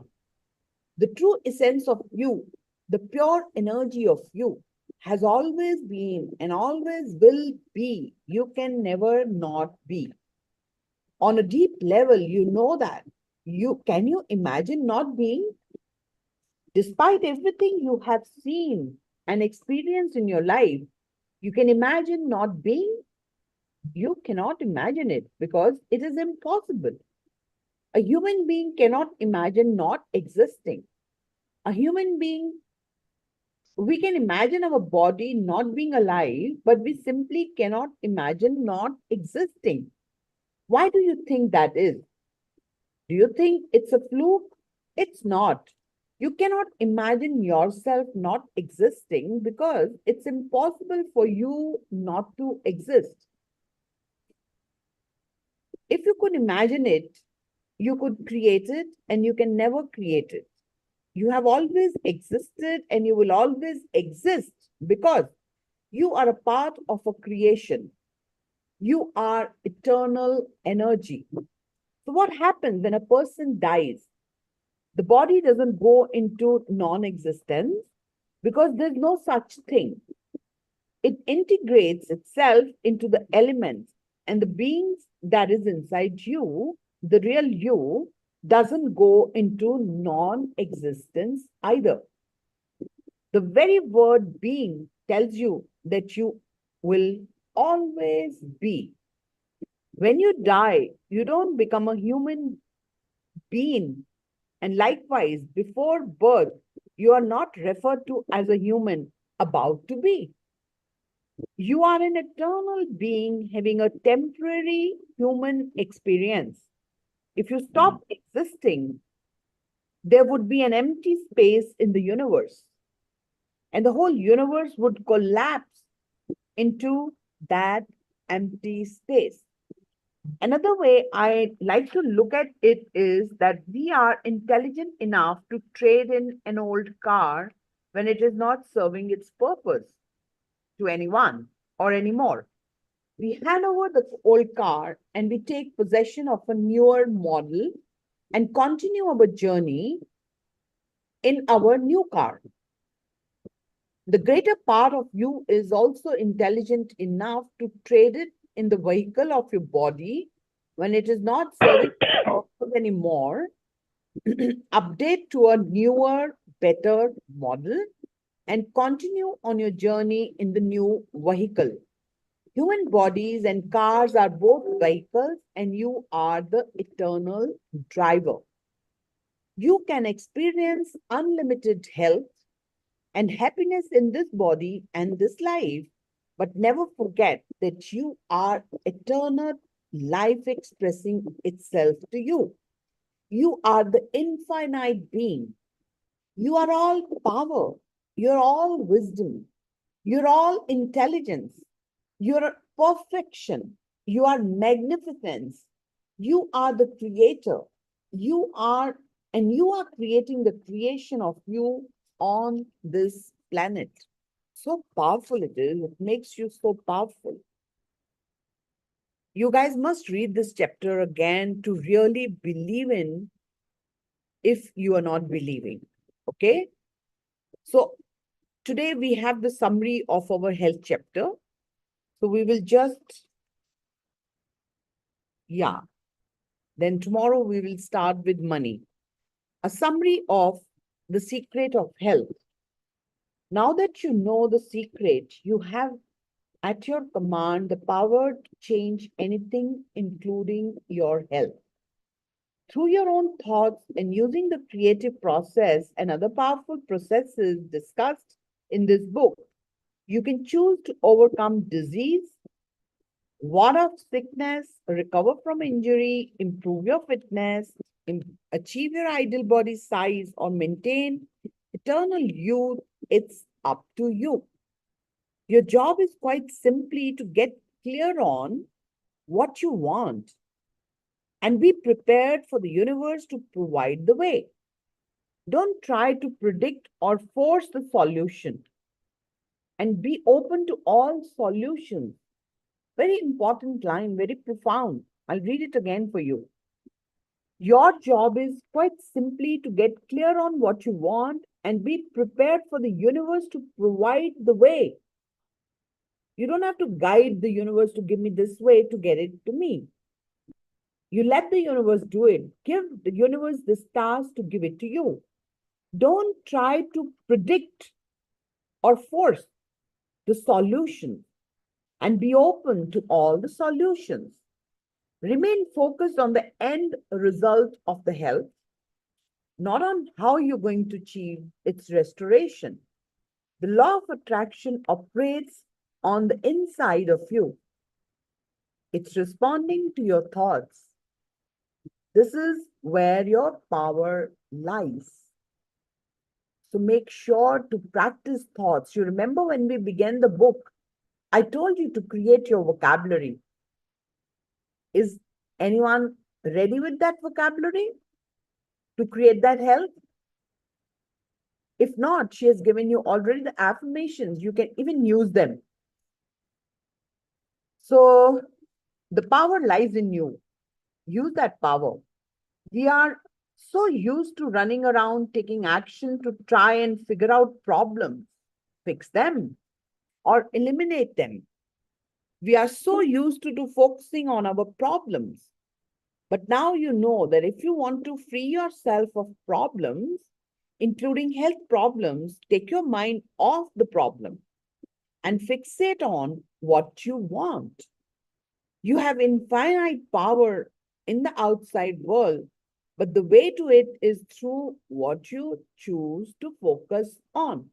The true essence of you, the pure energy of you, has always been and always will be. You can never not be. On a deep level, you know that. Can you imagine not being? Despite everything you have seen and experienced in your life, you can imagine not being? You cannot imagine it, because it is impossible. A human being cannot imagine not existing. A human being, we can imagine our body not being alive, but we simply cannot imagine not existing. Why do you think that is? Do you think it's a fluke? It's not. You cannot imagine yourself not existing, because it's impossible for you not to exist. If you could imagine it, you could create it, and you can never create it. You have always existed, and you will always exist, because you are a part of a creation. You are eternal energy. So what happens when a person dies? The body doesn't go into non-existence, because there's no such thing. It integrates itself into the elements, and the beings that is inside you, the real you, doesn't go into non-existence either. The very word being tells you that you will always be. When you die, you don't become a human being. And likewise, before birth, you are not referred to as a human about to be. You are an eternal being having a temporary human experience. If you stop existing, there would be an empty space in the universe, and the whole universe would collapse into that empty space. Another way I like to look at it is that we are intelligent enough to trade in an old car when it is not serving its purpose to anyone or anymore. We hand over the old car and we take possession of a newer model and continue our journey in our new car. The greater part of you is also intelligent enough to trade it in the vehicle of your body when it is not serving your purpose anymore. Update to a newer, better model and continue on your journey in the new vehicle. Human bodies and cars are both vehicles, and you are the eternal driver. You can experience unlimited health and happiness in this body and this life, but never forget that you are eternal life expressing itself to you. You are the infinite being. You are all power. You're all wisdom. You're all intelligence. You're perfection. You are magnificence. You are the creator. You are, and you are creating the creation of you on this planet. So powerful it is. It makes you so powerful. You guys must read this chapter again to really believe in if you are not believing. Okay? So today we have the summary of our health chapter. So we will just, yeah. Then tomorrow we will start with money. A summary of the secret of health. Now that you know the secret, you have at your command the power to change anything, including your health. Through your own thoughts and using the creative process and other powerful processes discussed in this book, you can choose to overcome disease, ward off sickness, recover from injury, improve your fitness, achieve your ideal body size, or maintain eternal youth. It's up to you. Your job is quite simply to get clear on what you want and be prepared for the universe to provide the way. Don't try to predict or force the solution, and be open to all solutions. Very important line, very profound. I'll read it again for you. Your job is quite simply to get clear on what you want and be prepared for the universe to provide the way. You don't have to guide the universe to give me this way to get it to me. You let the universe do it. Give the universe this task to give it to you. Don't try to predict or force the solution, and be open to all the solutions. Remain focused on the end result of the health, not on how you're going to achieve its restoration. The law of attraction operates on the inside of you. It's responding to your thoughts. This is where your power lies. So make sure to practice thoughts. You remember when we began the book, I told you to create your vocabulary. Is anyone ready with that vocabulary to create that health? If not, she has given you already the affirmations. You can even use them. So the power lies in you. Use that power. We are so used to running around taking action to try and figure out problems, fix them, or eliminate them. We are so used to focusing on our problems. But now you know that if you want to free yourself of problems, including health problems, take your mind off the problem and fixate on what you want. You have infinite power in the outside world, but the way to it is through what you choose to focus on.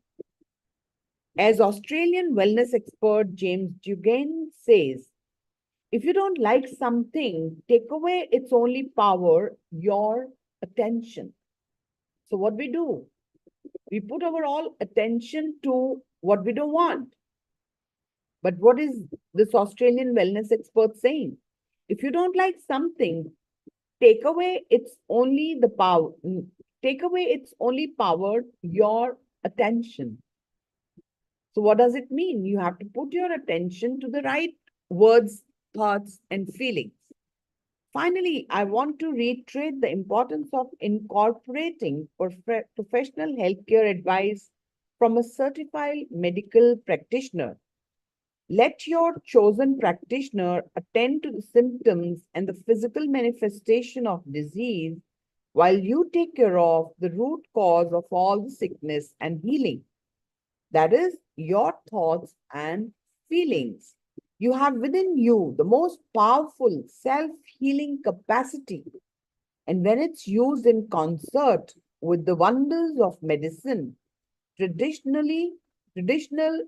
As Australian wellness expert James Dugan says, if you don't like something, take away its only power, your attention. So what we do? We put our all attention to what we don't want. But what is this Australian wellness expert saying? If you don't like something, take away its only the power, take away its only power, your attention. So what does it mean? You have to put your attention to the right words, thoughts, and feelings. Finally, I want to reiterate the importance of incorporating professional healthcare advice from a certified medical practitioner. Let your chosen practitioner attend to the symptoms and the physical manifestation of disease while you take care of the root cause of all the sickness and healing. That is your thoughts and feelings. You have within you the most powerful self-healing capacity. And when it's used in concert with the wonders of medicine, traditional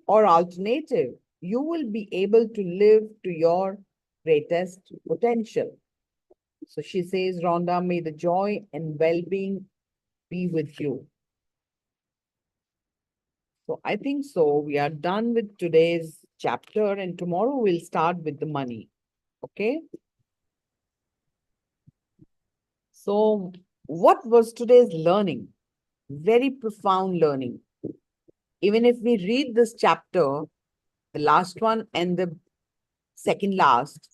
or alternative, you will be able to live to your greatest potential. So she says, Rhonda, may the joy and well-being be with you. So I think so. We are done with today's chapter, and tomorrow we'll start with the money. Okay. So what was today's learning? Very profound learning. Even if we read this chapter, the last one and the second last,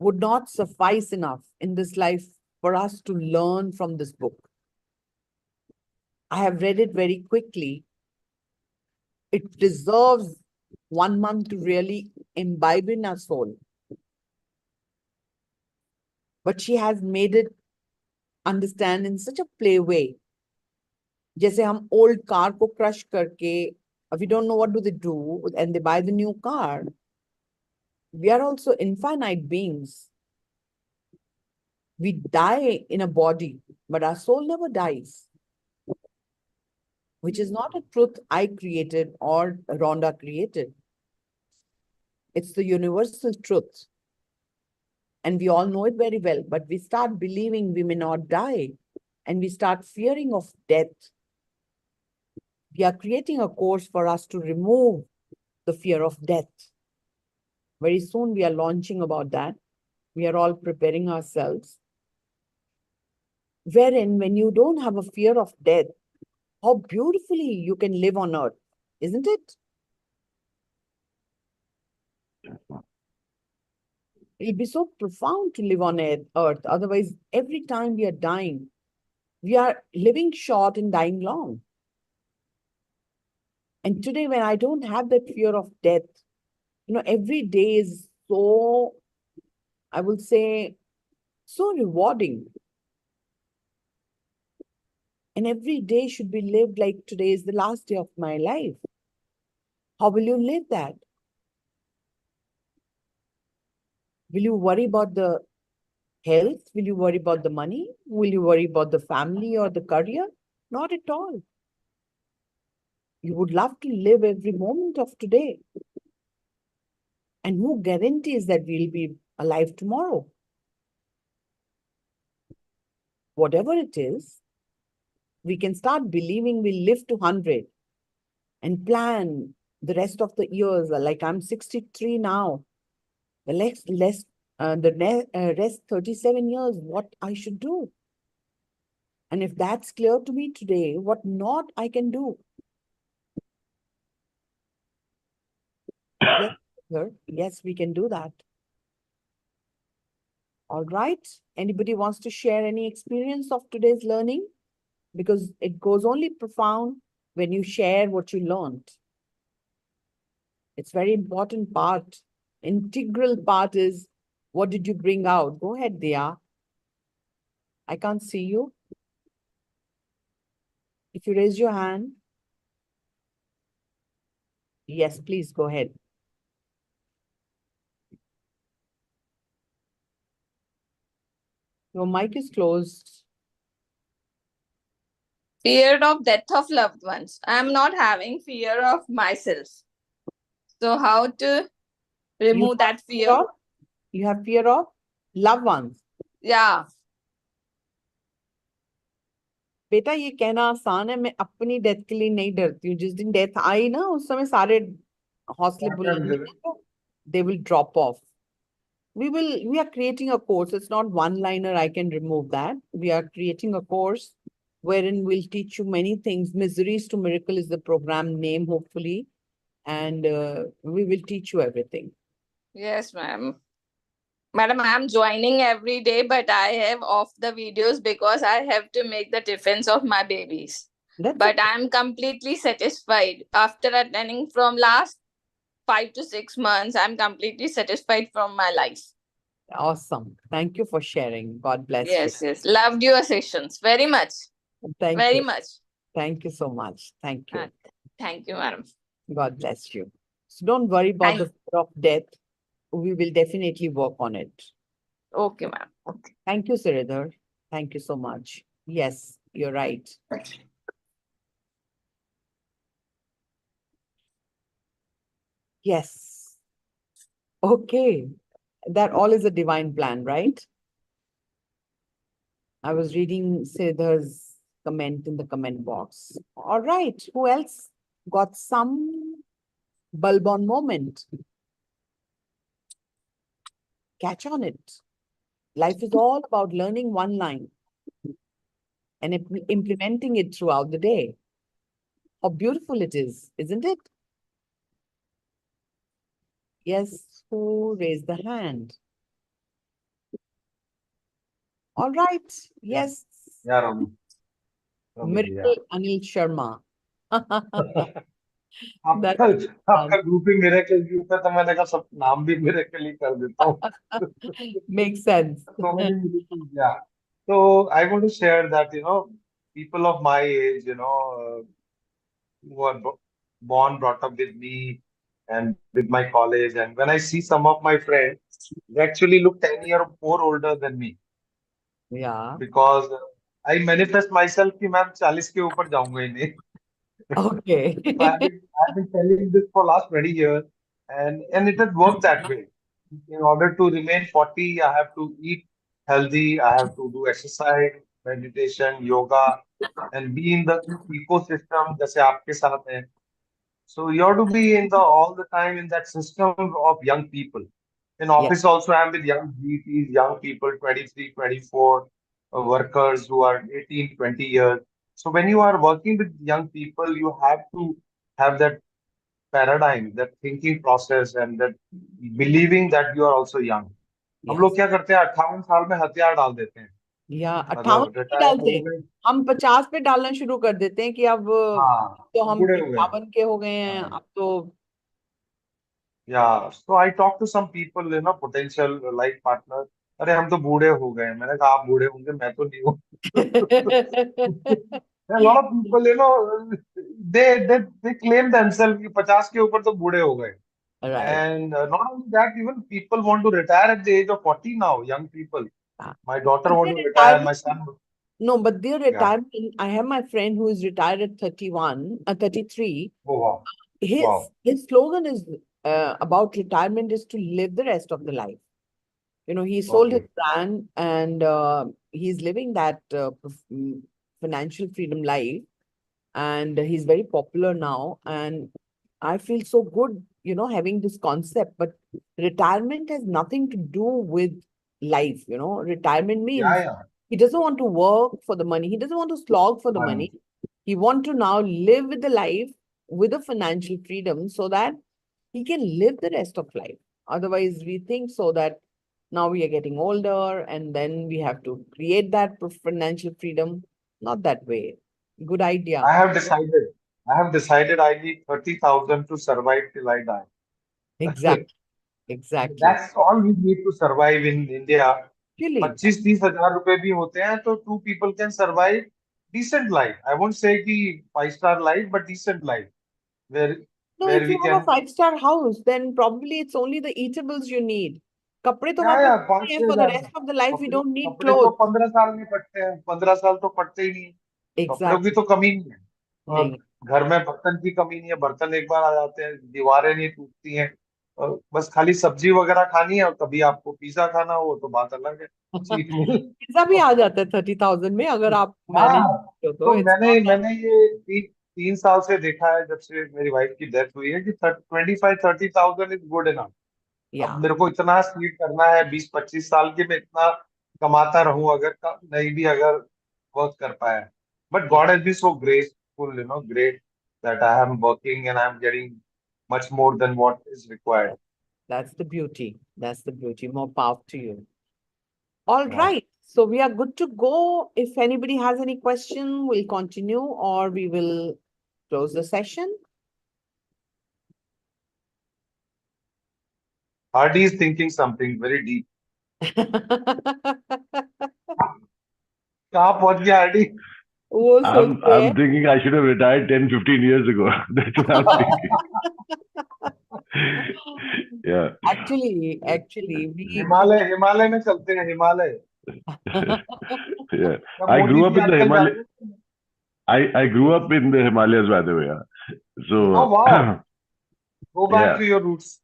would not suffice enough in this life for us to learn from this book. I have read it very quickly. It deserves 1 month to really imbibe in our soul. But she has made it understand in such a play way. जैसे हम old car को crush करके, we don't know what do they do, and they buy the new car. We are also infinite beings. We die in a body, but our soul never dies, which is not a truth I created or Rhonda created. It's the universal truth. And we all know it very well, but we start believing we may not die, and we start fearing of death. We are creating a course for us to remove the fear of death. Very soon we are launching about that. We are all preparing ourselves. Wherein, when you don't have a fear of death, how beautifully you can live on earth, isn't it? It'll be so profound to live on earth. Otherwise, every time we are dying, we are living short and dying long. And today, when I don't have that fear of death, every day is so, I will say, so rewarding. And every day should be lived like today is the last day of my life. How will you live that? Will you worry about the health? Will you worry about the money? Will you worry about the family or the career? Not at all. You would love to live every moment of today. And who guarantees that we'll be alive tomorrow? Whatever it is, we can start believing we'll live to 100 and plan the rest of the years. Like I'm 63 now. The rest 37 years, what I should do. And if that's clear to me today, what not I can do. Yes, sir. Yes, we can do that. All right. Anybody wants to share any experience of today's learning? Because it goes only profound when you share what you learned. It's very important part. Integral part is what did you bring out? Go ahead, Dia. I can't see you. If you raise your hand. Yes, please go ahead. Your mic is closed. Fear of death of loved ones. I'm not having fear of myself. So how to remove that fear? You have fear of loved ones. Yeah. बेटा ये कहना आसान है मैं अपनी death के लिए नहीं डरती हूँ जिस दिन डेथ आई ना उस समय सारे हौसले बुलंद they will drop off. We are creating a course. It's not one-liner. I can remove that. We are creating a course wherein we'll teach you many things. Miseries to Miracle is the program name, hopefully. And we will teach you everything. Yes, ma'am. Madam, I'm joining every day, but I have off the videos because I have to make the defense of my babies. But I'm completely satisfied after attending from last 5 to 6 months. I'm completely satisfied from my life. Awesome. Thank you for sharing. God bless you. Yes. Loved your sessions very much. Thank Very you. much. Thank you so much. Thank you. Thank you, madam. God bless you. So don't worry about the fear of death. We will definitely work on it. Okay, ma'am. Okay. Thank you, Sridhar. Thank you so much. Yes, you're right. Yes. Okay. That all is a divine plan, right? I was reading Sridhar's comment in the comment box. All right. Who else got some bulb on moment? Catch on it. Life is all about learning one line and implementing it throughout the day. How beautiful it is, isn't it? Yes, who raised the hand? All right. Yes. Yeah, Romi. Romi ji, yeah. Miracle Anil Sharma. आपका आपका grouping miracle के ऊपर तो मैंने कहा सब नाम भी मिरेकल ही कर देता हूँ. Makes sense. So many miracles, yeah. So I want to share that, people of my age, who are born, brought up with me and with my college. And when I see some of my friends, they actually look 10 years more older than me. Yeah. Because I manifest myself कि मैं 40 के ऊपर जाऊंगा ही नहीं. Okay. So I've been telling this for last 20 years, and it has worked that way. In order to remain 40, I have to eat healthy, I have to do exercise, meditation, yoga, and be in the ecosystem जैसे आपके साथ हैं. So you have to be in the all the time in that system of young people. In office also, I'm with young GPs, young people, 23, 24, workers who are 18, 20 years. So when you are working with young people, you have to have that paradigm, that thinking process, and that believing that you are also young. हम लोग क्या करते हैं 58 साल में हथियार डाल देते हैं. या 58 मतलब पे रिटायर डालते हो हैं, गए. हम 50 पे डालना शुरू कर देते हैं कि अब हाँ, तो हम बूढ़े हो गए. 51 के हो गए हैं, हाँ. अब तो Yeah, so I talk to some people, potential life partner. अरे हम तो बूढ़े हो गए हैं. मैंने कहा आप बूढ़े होंगे, मैं तो नहीं हूँ. A lot of people, they claim themselves कि 50 के ऊपर तो बूढ़े हो गए. Right. And not only that, even people want to retire at the age of 40 now. Young people. My daughter want to retire. My son. No, but their Yeah. retirement, I have my friend who is retired at 31, 33. Oh, wow. His Wow. his slogan is about retirement is to live the rest of the life. He sold his brand and he's living that financial freedom life, and he's very popular now. And I feel so good, having this concept. But retirement has nothing to do with life. Retirement means Yeah. he doesn't want to work for the money. He doesn't want to slog for the money. He wants to now live with the life with a financial freedom so that he can live the rest of life. Otherwise, we think so that now we are getting older and then we have to create that financial freedom. Not that way. Good idea. I have decided I need 30,000 to survive till I die. Exactly. Exactly. That's all we need to survive in India. Really? 25-30 हजार रुपए भी होते हैं तो two people can survive decent life. I won't say कि 5-star life, but decent life where No, where if we you have a can. 5-star house, then probably it's only the eatables you need. कपड़े तो Yeah, हमारे yeah, पास हैं, for the rest of the life we don't need कपड़े तो clothes. 15 साल में फटते हैं, 15 साल तो फटते ही नहीं. कपड़ों की Exactly. तो कमी नहीं है. और नहीं. घर में बर्तन की कमी नहीं है, बर्तन एक बार आ जाते हैं, दीवारें नहीं टूटती हैं. और बस खाली सब्जी वगैरह खानी है और कभी आपको पिज्जा खाना हो तो बात अलग है. Cheat meal. पिज्जा भी आ जाता है 30,000 में अगर आप मैनेज हाँ, करते हो तो तो it's मैंने not that. मैंने ये 3 साल से देखा है जब से मेरी वाइफ की डेथ हुई है कि 25-30,000 इज गुड इनफ. Yeah. अब मेरे को इतना स्पीड करना है 20-25 साल के, मैं इतना कमाता रहूं अगर नहीं भी अगर वर्क कर पाया. But God has been so graceful, great that I am working and I am getting much more than what is required. That's the beauty. That's the beauty. More power to you. All Yeah. right. So we are good to go. If anybody has any question, we'll continue or we will close the session. Hardy is thinking something very deep. कहाँ पहुंच गया Hardy? वो I'm सोचते हैं thinking I should have retired 10, 15 years ago. That's what I'm thinking. Yeah. actually we Himalaya में चलते हैं Himalaya. Yeah. क्या I Modi grew ji up in the आजकल Himalaya. जाते हैं? I grew up in the Himalayas, by the way. Yeah. So, Oh wow. Go back yeah. to your roots.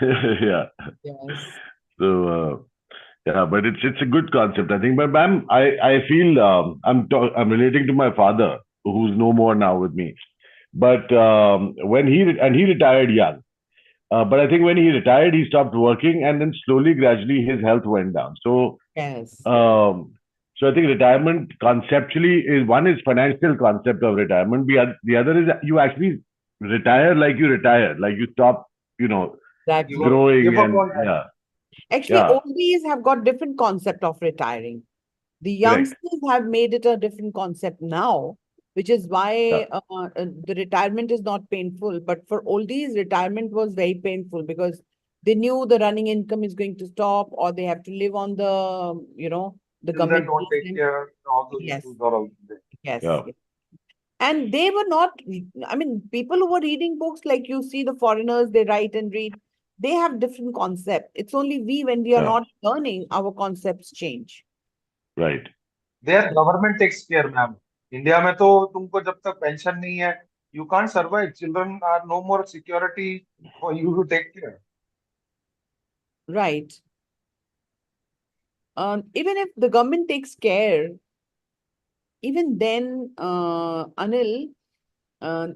Yeah. yes. So, yeah, but it's a good concept, I think. But I feel I'm relating to my father, who's no more now with me. But when he retired young. But I think when he retired, he stopped working, and then slowly, gradually, his health went down. So, Yes. so I think retirement conceptually is one is financial concept of retirement. The other is that you actually retire like you stop, Exactly. growing Give up and on yeah, Actually, yeah, oldies have got different concept of retiring. The correct. youngsters have made it a different concept now, which is Yeah, why the retirement is not painful. But for oldies, retirement was very painful because they knew the running income is going to stop, or they have to live on the, the Children government don't pays take them. care. All those Yes, issues are also there. yes, yeah, yes. And they were not, I mean, people who were reading books, like you see the foreigners, they write and read, they have different concept. It's only we, when we are yeah, not learning, our concepts change. right. Their government takes care, ma'am. India में तो तुमको जब तक pension नहीं है, you can't survive. Children are no more security for you to take care. Right. Even if the government takes care, even then, Anil,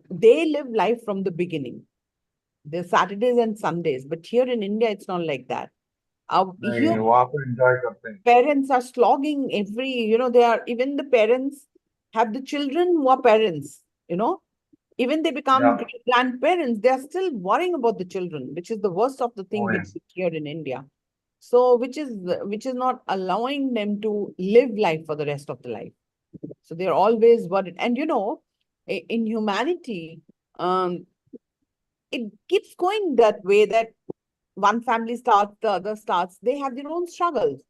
they live life from the beginning. There's Saturdays and Sundays, but here in India, it's not like that. Here, नहीं, वहाँ पे enjoy करते हैं. parents are slogging even the parents have the children who are parents, even they become Yeah. grandparents, they are still worrying about the children, which is the worst of the thing Oh, we yes. see here in India. So, which is not allowing them to live life for the rest of the life. So they're always worried. And in humanity, it keeps going that way, that one family starts, the other starts, they have their own struggles.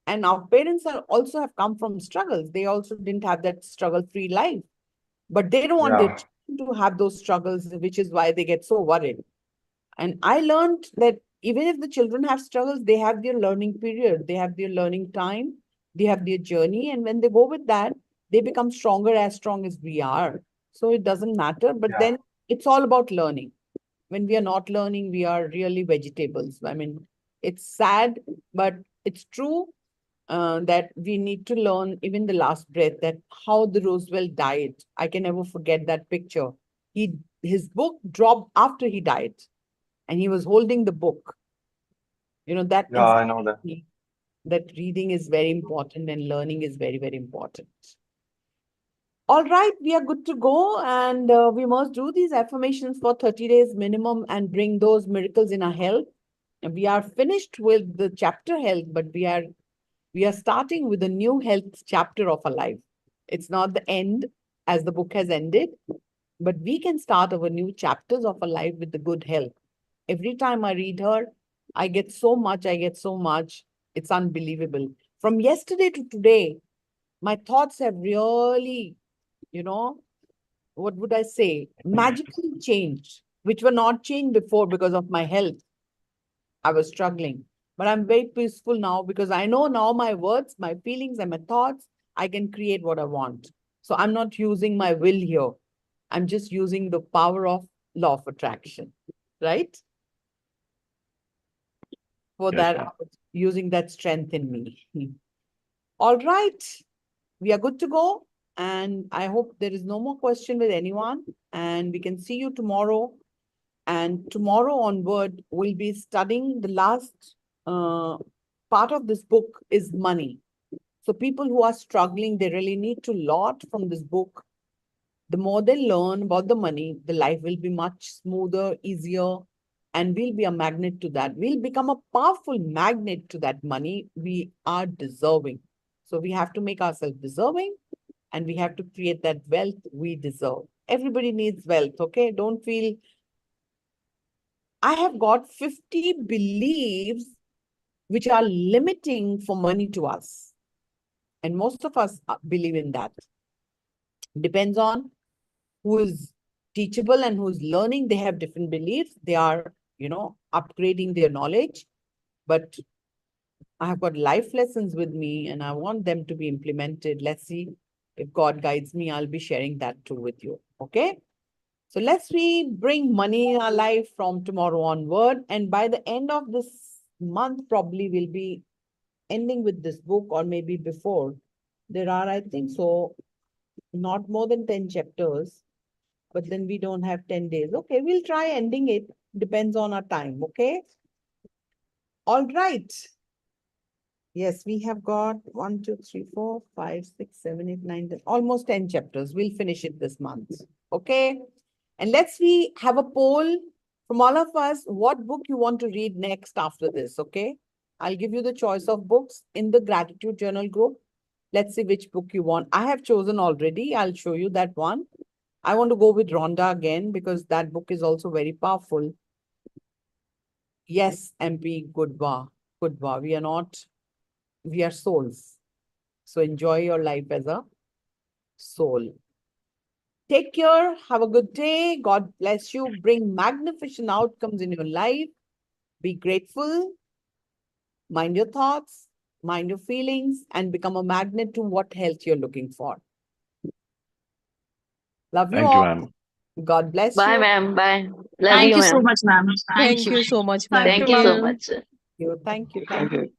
And our parents also have come from struggles. They also didn't have that struggle-free life. But they don't want their Yeah. children to have those struggles, which is why they get so worried. And I learned that even if the children have struggles, they have their learning period, they have their learning time, they have their journey. And when they go with that, they become stronger, as strong as we are. So it doesn't matter. But Yeah. then it's all about learning. When we are not learning, we are really vegetables. I mean, it's sad, but it's true that we need to learn even the last breath, that how the Roosevelt died. I can never forget that picture. His book dropped after he died, and he was holding the book. That Yeah, I know that. inspired me that reading is very important and learning is very, very important. All right, we are good to go, and we must do these affirmations for 30 days minimum and bring those miracles in our health. And we are finished with the chapter health, but we are starting with a new health chapter of our life. It's not the end as the book has ended, but we can start our new chapters of our life with the good health. Every time I read her, I get so much. It's unbelievable. From yesterday to today, my thoughts have really, what would I say, magically changed, which were not changed before because of my health. I was struggling. But I'm very peaceful now because I know now my words, my feelings, and my thoughts, I can create what I want. So I'm not using my will here. I'm just using the power of law of attraction, right? For Yes, that, ma'am. I was using that strength in me. All right. We are good to go. And I hope there is no more question with anyone. And we can see you tomorrow. And tomorrow onward, we'll be studying the last part of this book is money. So people who are struggling, they really need to lot from this book. The more they learn about the money, the life will be much smoother, easier. and we'll be a magnet to that. We'll become a powerful magnet to that money we are deserving. So we have to make ourselves deserving, and we have to create that wealth we deserve. Everybody needs wealth, okay? Don't feel. I have got 50 beliefs which are limiting for money to us. And most of us believe in that. Depends on who is teachable and who's learning. They have different beliefs. They are, upgrading their knowledge. But I have got life lessons with me and I want them to be implemented. Let's see if God guides me. I'll be sharing that too with you. Okay. So let's bring money in our life from tomorrow onward. And by the end of this month, probably we'll be ending with this book, or maybe before. There are, I think so, not more than 10 chapters, but then we don't have 10 days. Okay, we'll try ending it. Depends on our time. Okay. All right. Yes, we have got 1, 2, 3, 4, 5, 6, 7, 8, 9, 10, almost 10 chapters. We'll finish it this month. Okay. And let's have a poll from all of us, what book you want to read next after this. Okay. I'll give you the choice of books in the gratitude journal group. Let's see which book you want. I have chosen already. I'll show you that one. I want to go with Rhonda again because that book is also very powerful. Yes, MP, Goodwa. We are souls. So enjoy your life as a soul. Take care. Have a good day. God bless you. Bring magnificent outcomes in your life. Be grateful. Mind your thoughts, mind your feelings, and become a magnet to what health you're looking for. Love you Thank you, all. ma'am. God bless Bye, you. ma'am. Bye. Love Thank you, you so ma'am. much, ma'am. Thank Thank you. you so much, Thank ma'am. Thank you, you so ma'am. much. Thank you. Thank you.